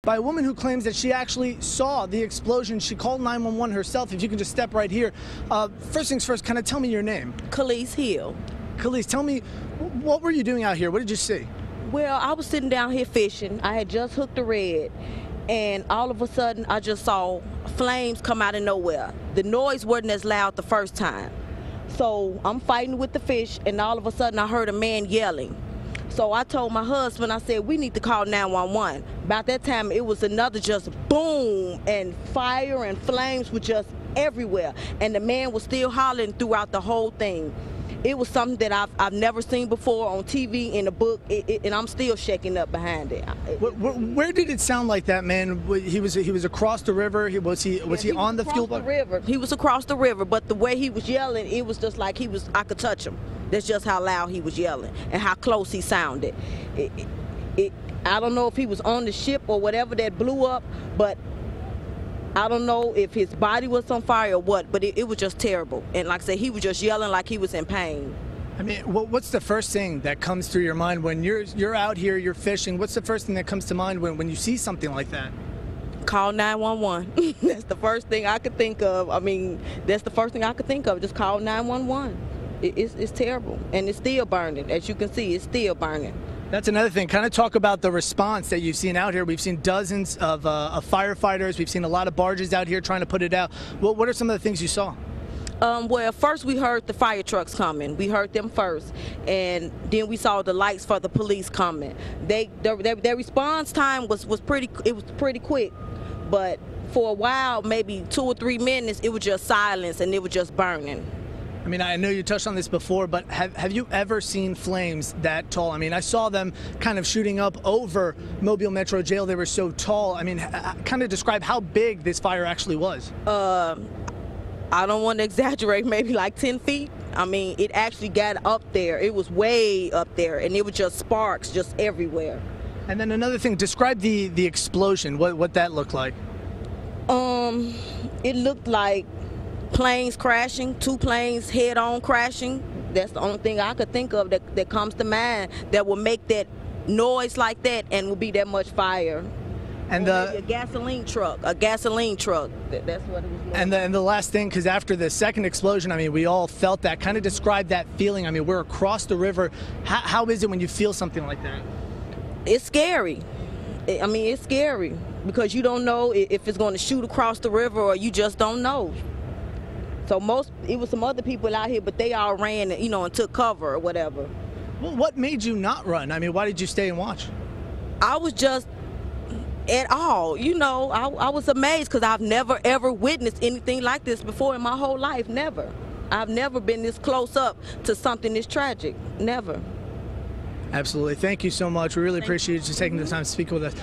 by a woman who claims that she actually saw the explosion. She called 911 herself. If you can just step right here. First things first, kind of tell me your name. Khalees Hill. Khalees, tell me, what were you doing out here? What did you see? Well, I was sitting down here fishing. I had just hooked a red, and all of a sudden I just saw flames come out of nowhere. The noise wasn't as loud the first time. So I'm fighting with the fish, and all of a sudden I heard a man yelling. So I told my husband, I said, we need to call 911. About that time, it was another just boom, and fire and flames were just everywhere. And the man was still hollering throughout the whole thing. It was something that I've never seen before on TV, in a book, and I'm still shaking up behind it. Where did it sound like that, man? He was across the river. Was he on the fuel boat? River. He was across the river, but the way he was yelling, it was just like I could touch him. That's just how loud he was yelling and how close he sounded. I don't know if he was on the ship or whatever that blew up, but I don't know if his body was on fire or what, but it was just terrible. And like I said, he was just yelling like he was in pain. I mean, what's the first thing that comes through your mind when you're out here, you're fishing? What's the first thing that comes to mind when you see something like that? Call 911. That's the first thing I could think of. I mean, that's the first thing I could think of. Just call 911. It's terrible, and it's still burning. As you can see, it's still burning. That's another thing. Kind of talk about the response that you've seen out here. We've seen dozens of firefighters. We've seen a lot of barges out here trying to put it out. What are some of the things you saw? Well, first we heard the fire trucks coming. We heard them first, and then we saw the lights for the police coming. Their response time was pretty quick, but for a while, maybe 2 or 3 minutes, it was just silence and it was just burning. I mean, I know you touched on this before, but have you ever seen flames that tall? I mean, I saw them kind of shooting up over Mobile Metro Jail. They were so tall. I mean, kind of describe how big this fire actually was. I don't want to exaggerate, maybe like 10 feet. I mean, it actually got up there. It was way up there, and it was just sparks just everywhere. And then another thing, describe the explosion, what that looked like. It looked like planes crashing, 2 planes head-on crashing. That's the only thing I could think of that comes to mind that will make that noise like that and will be that much fire. And a gasoline truck. That's what it was. And the last thing, because after the second explosion, I mean, we all felt that. Kind of describe that feeling. I mean, we're across the river. How is it when you feel something like that? It's scary. I mean, it's scary because you don't know if it's going to shoot across the river, or you just don't know. So it was some other people out here, but they all ran, and took cover or whatever. Well, what made you not run? I mean, why did you stay and watch? I was just at all, I was amazed because I've never ever witnessed anything like this before in my whole life. Never. I've never been this close up to something this tragic. Never. Absolutely. Thank you so much. We really appreciate you taking the time to speak with us.